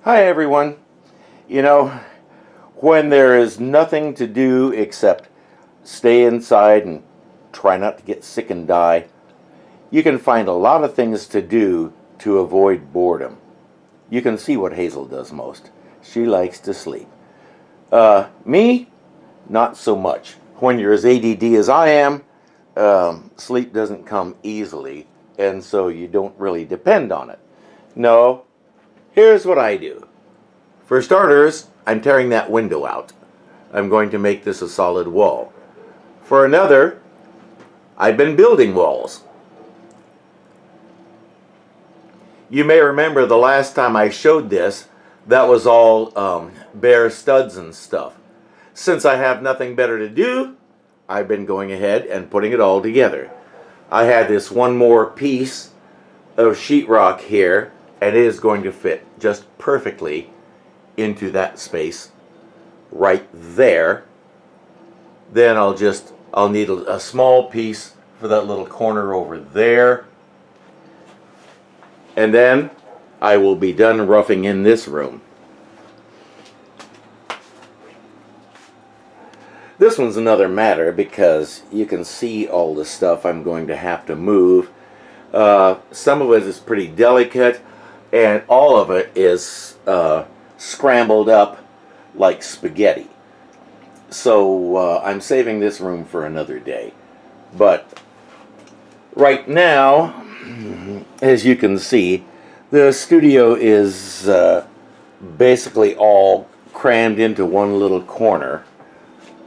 Hi everyone. You know, when there is nothing to do except stay inside and try not to get sick and die, you can find a lot of things to do to avoid boredom. You can see what Hazel does most. She likes to sleep. Me, not so much. When you're as ADD as I am, sleep doesn't come easily, and so you don't really depend on it. No, here's what I do. For starters, I'm tearing that window out. I'm going to make this a solid wall. For another, I've been building walls. You may remember the last time I showed this, that was all bare studs and stuff. Since I have nothing better to do, I've been going ahead and putting it all together. I had this one more piece of sheetrock here, and it is going to fit just perfectly into that space right there. Then I'll need a small piece for that little corner over there. And then I will be done roughing in this room. This one's another matter because you can see all the stuff I'm going to have to move. Some of it is pretty delicate, and all of it is scrambled up like spaghetti. So I'm saving this room for another day. But right now, as you can see, the studio is basically all crammed into one little corner.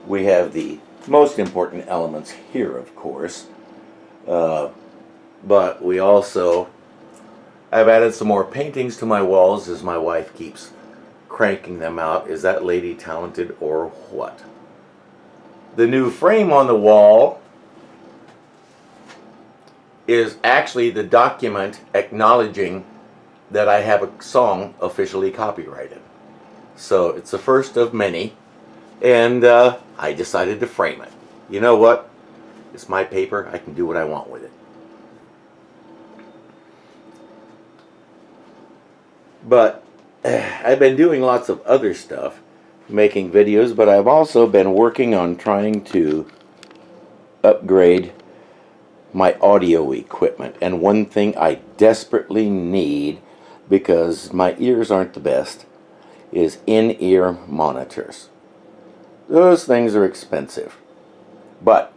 We have the most important elements here, of course, but we also, I've added some more paintings to my walls as my wife keeps cranking them out. Is that lady talented or what? The new frame on the wall is actually the document acknowledging that I have a song officially copyrighted. So it's the first of many, and I decided to frame it. You know what? It's my paper. I can do what I want with it. But I've been doing lots of other stuff, making videos, but I've also been working on trying to upgrade my audio equipment. And one thing I desperately need, because my ears aren't the best, is in-ear monitors. Those things are expensive. But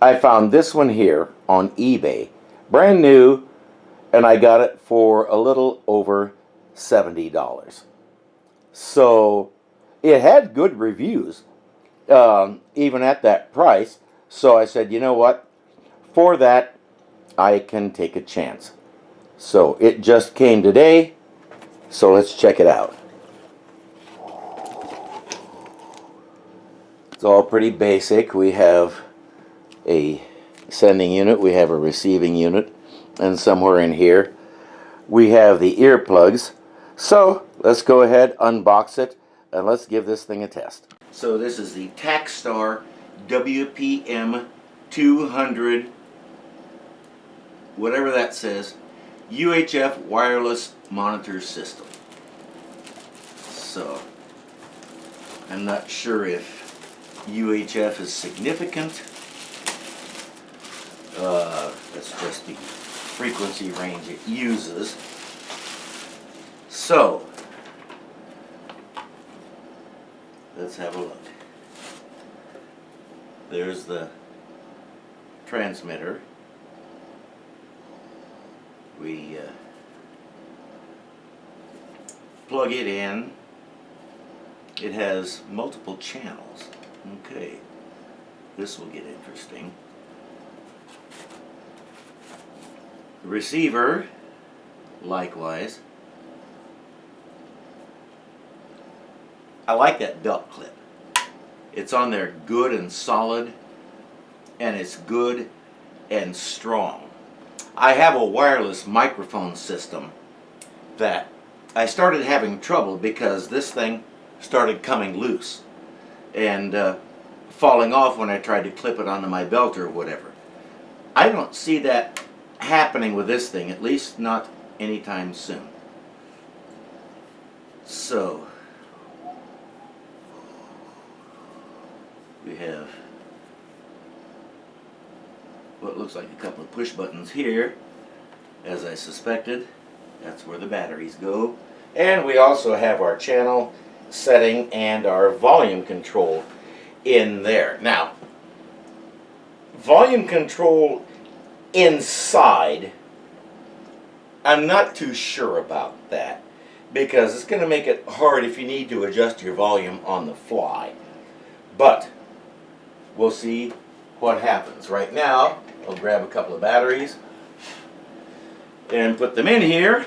I found this one here on eBay, brand new, and I got it for a little over $70. So it had good reviews, even at that price. So I said, you know what? For that, I can take a chance. So it just came today, so let's check it out. It's all pretty basic. We have a sending unit, we have a receiving unit, and somewhere in here we have the earplugs. So let's go ahead, unbox it, and let's give this thing a test. So this is the Takstar WPM-200, whatever that says, UHF wireless monitor system. So I'm not sure if UHF is significant. That's just the frequency range it uses. So let's have a look. There's the transmitter. We plug it in. It has multiple channels. Okay, this will get interesting. The receiver, likewise. I like that belt clip. It's on there good and solid, and it's good and strong. I have a wireless microphone system that I started having trouble because this thing started coming loose and falling off when I tried to clip it onto my belt or whatever. I don't see that happening with this thing, at least not anytime soon. So we have what looks like a couple of push buttons here. As I suspected, that's where the batteries go. And we also have our channel setting and our volume control in there. Now, volume control inside, I'm not too sure about that, because it's going to make it hard if you need to adjust your volume on the fly. But we'll see what happens. Right now, I'll grab a couple of batteries and put them in here.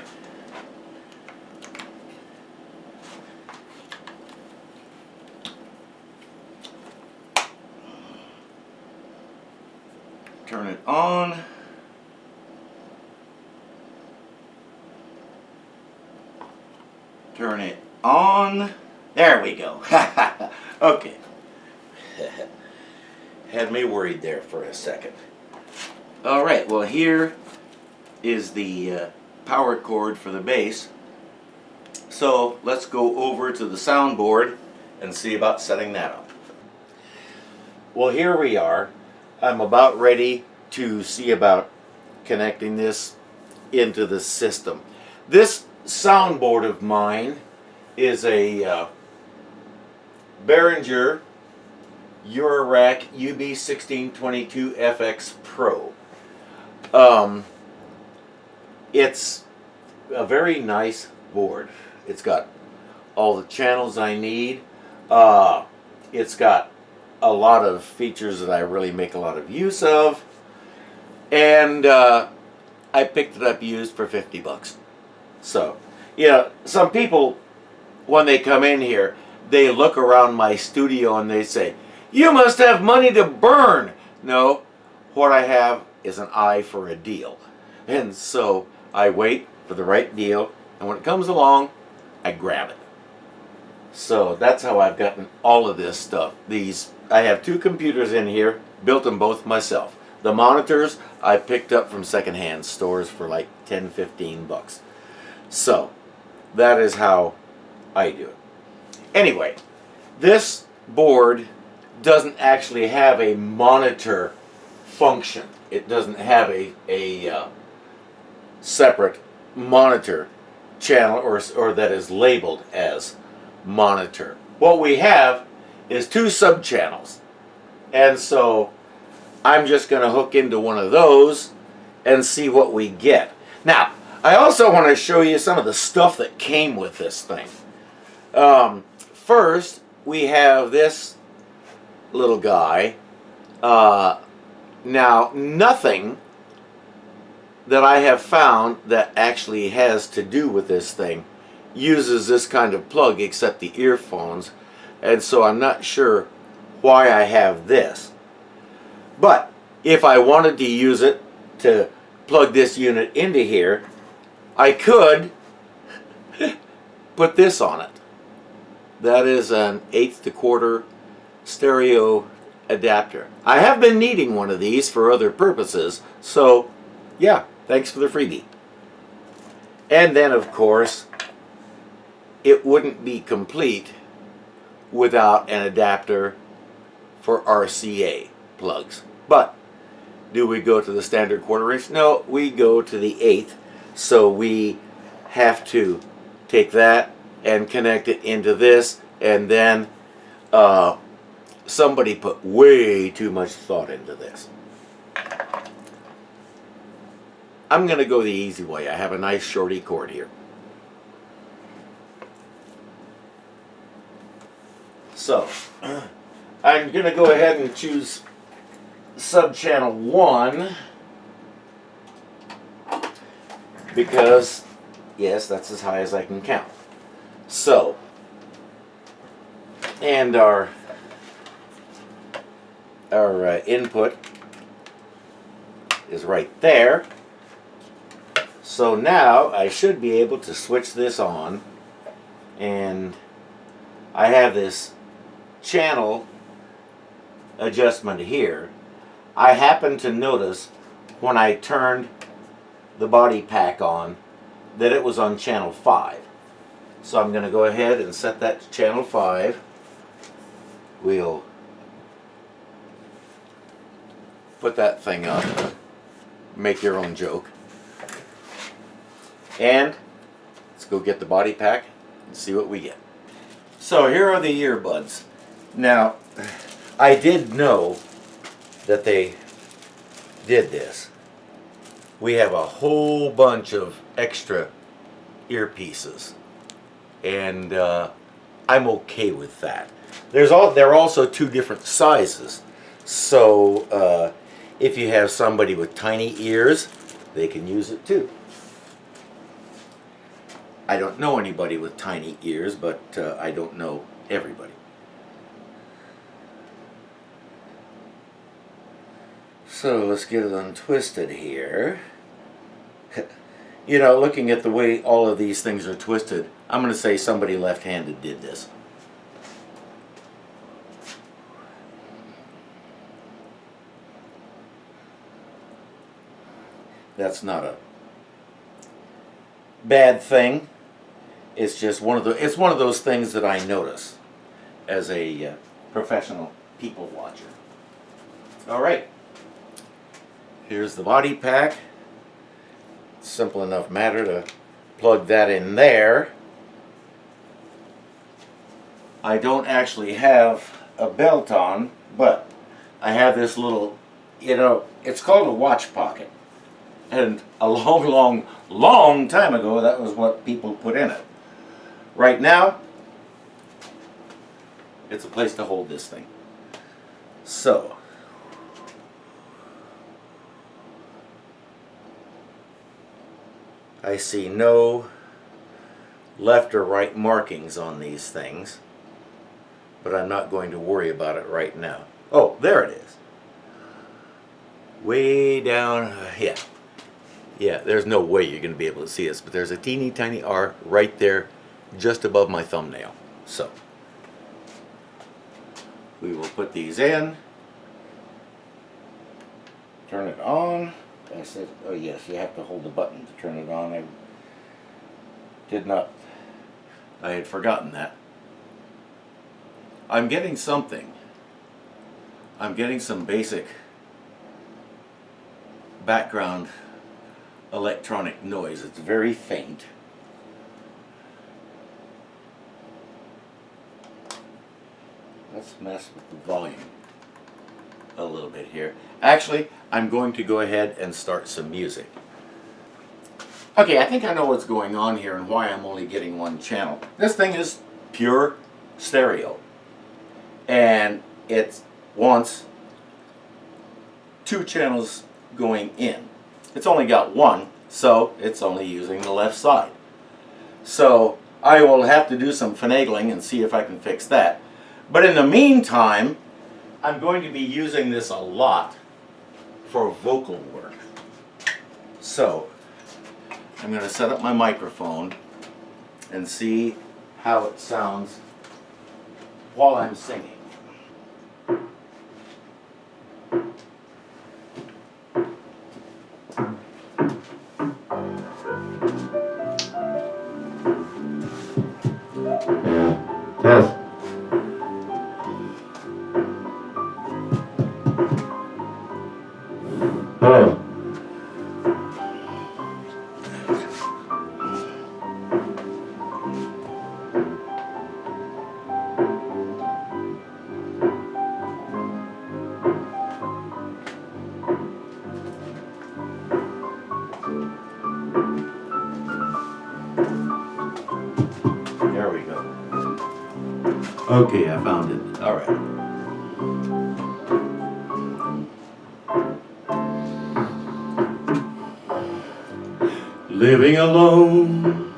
Turn it on. Turn it on. There we go. Okay. Had me worried there for a second. Alright, well here is the power cord for the bass. So let's go over to the soundboard and see about setting that up. Well, here we are. I'm about ready to see about connecting this into the system. This soundboard of mine is a Behringer Eurorack UB1622FX Pro. It's a very nice board. It's got all the channels I need. It's got a lot of features that I really make a lot of use of, and I picked it up used for 50 bucks. So, yeah, some people, when they come in here, they look around my studio and they say, "You must have money to burn." No, what I have is an eye for a deal. And so I wait for the right deal, and when it comes along, I grab it. So that's how I've gotten all of this stuff. I have two computers in here, built them both myself. The monitors I picked up from secondhand stores for like 10, 15 bucks. So that is how I do it. Anyway, this board doesn't actually have a monitor function. It doesn't have a separate monitor channel or that is labeled as monitor. What we have is two sub-channels, and so I'm just going to hook into one of those and see what we get. Now, I also want to show you some of the stuff that came with this thing. First, we have this little guy. Now, nothing that I have found that actually has to do with this thing uses this kind of plug except the earphones, and so I'm not sure why I have this. But if I wanted to use it to plug this unit into here, I could put this on it. That is an 1/8 to 1/4 stereo adapter. I have been needing one of these for other purposes, so yeah, thanks for the freebie. And then, of course, it wouldn't be complete without an adapter for RCA plugs. But do we go to the standard 1/4 inch? No, we go to the 1/8. So we have to take that and connect it into this, and then somebody put way too much thought into this. I'm going to go the easy way. I have a nice shorty cord here. So, I'm going to go ahead and choose sub-channel 1, because, yes, that's as high as I can count. So, and our input is right there. So now I should be able to switch this on, and I have this channel adjustment here. I happened to notice when I turned the body pack on that it was on channel 5. So I'm going to go ahead and set that to channel 5. We'll put that thing up. Make your own joke. And let's go get the body pack and see what we get. So here are the earbuds. Now, I did know that they did this. We have a whole bunch of extra earpieces, and I'm okay with that. They're also 2 different sizes, so if you have somebody with tiny ears, they can use it too. I don't know anybody with tiny ears, but I don't know everybody. So let's get it untwisted here. You know, looking at the way all of these things are twisted, I'm going to say somebody left-handed did this. That's not a bad thing. It's just one of those things that I notice as a professional people watcher. All right. Here's the body pack. Simple enough matter to plug that in there. I don't actually have a belt on, but I have this little, it's called a watch pocket. And a long time ago, that was what people put in it. Right now, it's a place to hold this thing. So, I see no left or right markings on these things, but I'm not going to worry about it right now. Oh, there it is. Way down, yeah, there's no way you're going to be able to see this, but there's a teeny tiny R right there just above my thumbnail. So, we will put these in, turn it on. I said, oh yes, you have to hold the button to turn it on. I had forgotten that. I'm getting something. I'm getting some basic background electronic noise. It's very faint. Let's mess with the volume a little bit here. Actually, I'm going to go ahead and start some music. Okay, I think I know what's going on here and why I'm only getting one channel. This thing is pure stereo. And it wants 2 channels going in. It's only got 1, so it's only using the left side. So I will have to do some finagling and see if I can fix that. But in the meantime, I'm going to be using this a lot for vocal work. So I'm going to set up my microphone and see how it sounds while I'm singing. Test. Hello. There we go. Okay, I found it. All right. Living alone,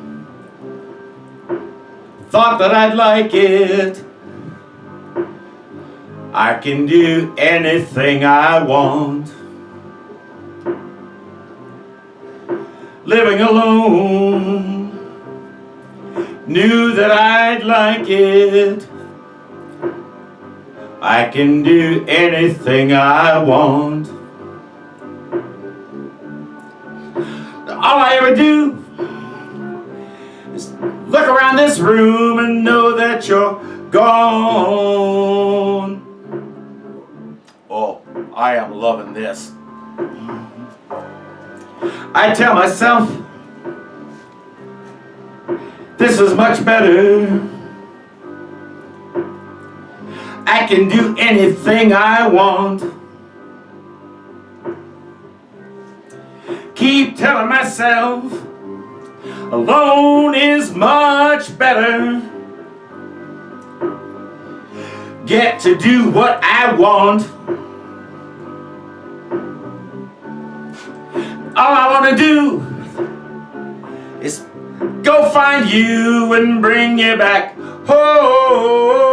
thought that I'd like it. I can do anything I want. Living alone, knew that I'd like it. I can do anything I want. All I ever do is look around this room and know that you're gone. Oh, I am loving this. I tell myself, this is much better. I can do anything I want. Keep telling myself, alone is much better. Get to do what I want. All I want to do is go find you and bring you back home.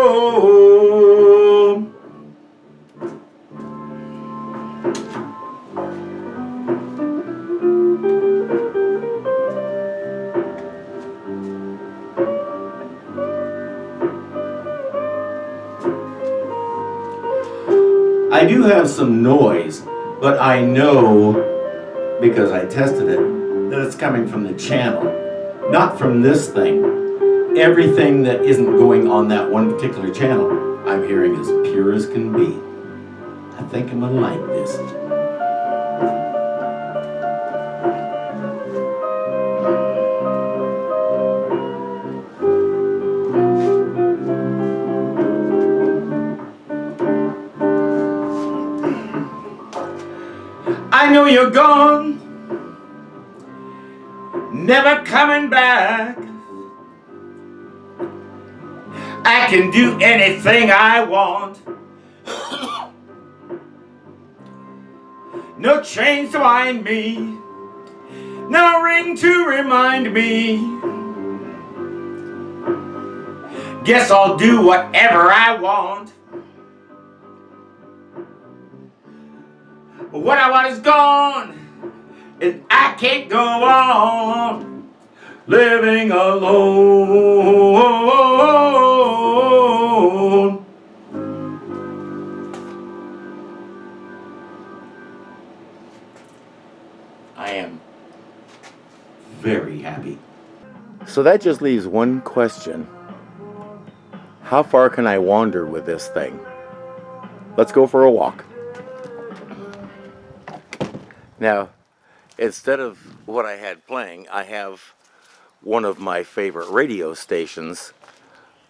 I do have some noise, but I know, because I tested it, that it's coming from the channel, not from this thing. Everything that isn't going on that one particular channel, I'm hearing as pure as can be. I think I'm gonna like this. I know you're gone, never coming back. I can do anything I want. No chains to bind me, no ring to remind me. Guess I'll do whatever I want. What I want is gone, and I can't go on living alone. I am very happy. So that just leaves one question. How far can I wander with this thing? Let's go for a walk. Now, instead of what I had playing, I have one of my favorite radio stations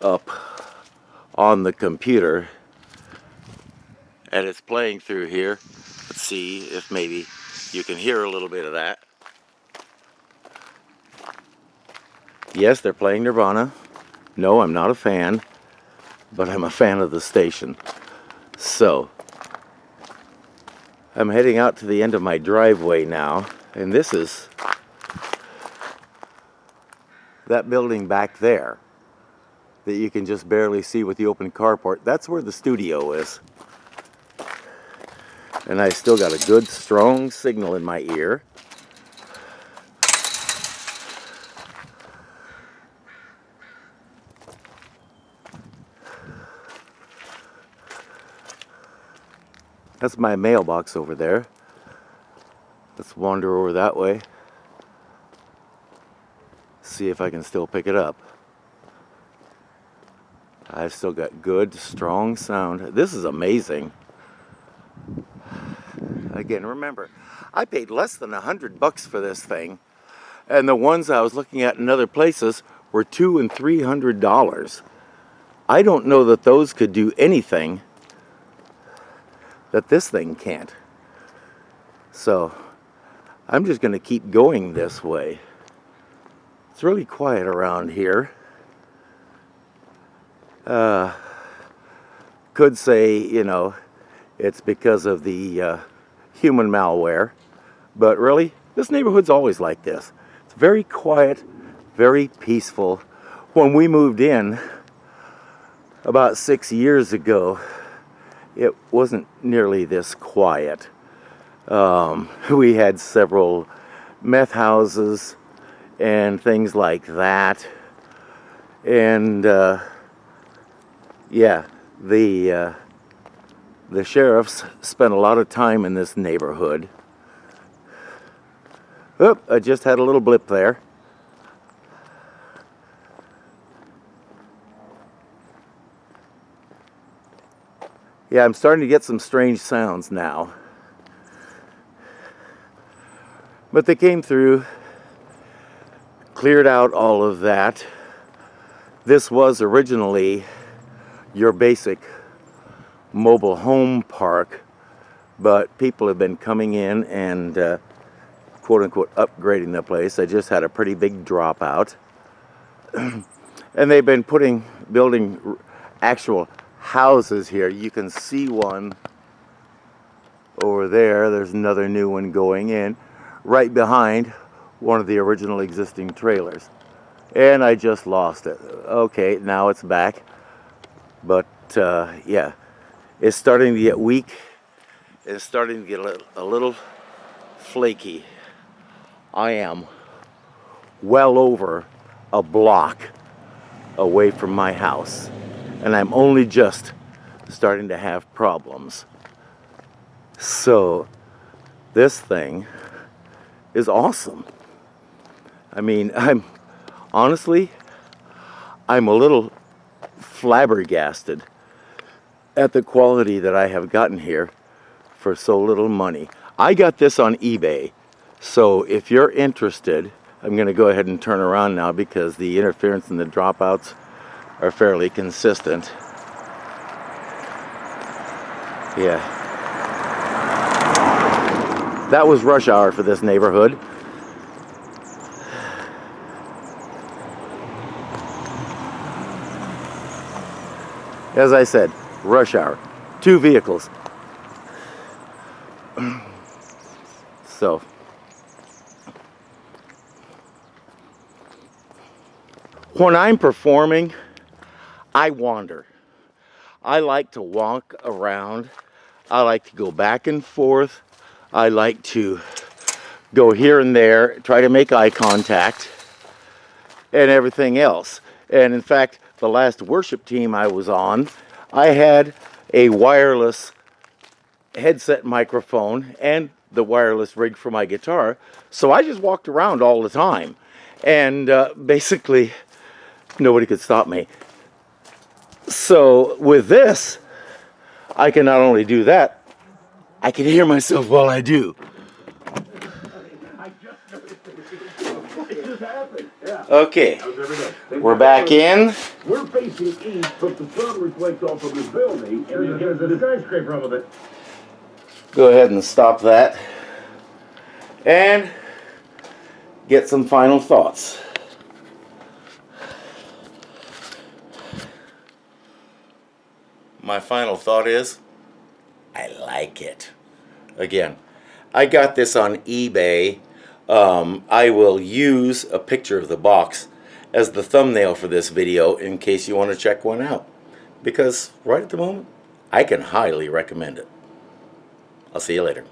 up on the computer, and it's playing through here. Let's see if maybe you can hear a little bit of that. Yes, they're playing Nirvana. No, I'm not a fan, but I'm a fan of the station. So I'm heading out to the end of my driveway now, and this is that building back there that you can just barely see with the open carport. That's where the studio is. And I still got a good strong signal in my ear. That's my mailbox over there. Let's wander over that way. See if I can still pick it up. I've still got good, strong sound. This is amazing. Again, remember, I paid less than $100 for this thing, and the ones I was looking at in other places were $200 and $300. I don't know that those could do anything that this thing can't. So I'm just going to keep going this way. It's really quiet around here. Could say, you know, it's because of the human malware, but really, this neighborhood's always like this. It's very quiet, very peaceful. When we moved in about 6 years ago, it wasn't nearly this quiet. We had several meth houses and things like that, and yeah, the sheriffs spent a lot of time in this neighborhood. Oop, I just had a little blip there. Yeah, I'm starting to get some strange sounds now. But they came through, cleared out all of that. This was originally your basic mobile home park, but people have been coming in and quote-unquote upgrading the place. I just had a pretty big dropout. And they've been building actual houses here. You can see one over there. There's another new one going in right behind one of the original existing trailers. And I just lost it. Okay, now it's back. But yeah, it's starting to get weak. It's starting to get a little flaky. I am well over a block away from my house, and I'm only just starting to have problems. So this thing is awesome. I mean, honestly, I'm a little flabbergasted at the quality that I have gotten here for so little money. I got this on eBay, so if you're interested, I'm going to go ahead and turn around now because the interference and the dropouts are fairly consistent. Yeah. That was rush hour for this neighborhood. As I said, rush hour. 2 vehicles. So, when I'm performing, I wander. I like to walk around. I like to go back and forth. I like to go here and there, try to make eye contact, and everything else. And in fact, the last worship team I was on, I had a wireless headset microphone and the wireless rig for my guitar. So I just walked around all the time. And basically, nobody could stop me. So with this, I can not only do that, I can hear myself while I do. Okay, we're back in. We're facing east, but the sun reflects off of this building, and there's a skyscraper up it. Go ahead and stop that. And get some final thoughts. My final thought is, I like it. Again, I got this on eBay. I will use a picture of the box as the thumbnail for this video in case you want to check one out. Because right at the moment, I can highly recommend it. I'll see you later.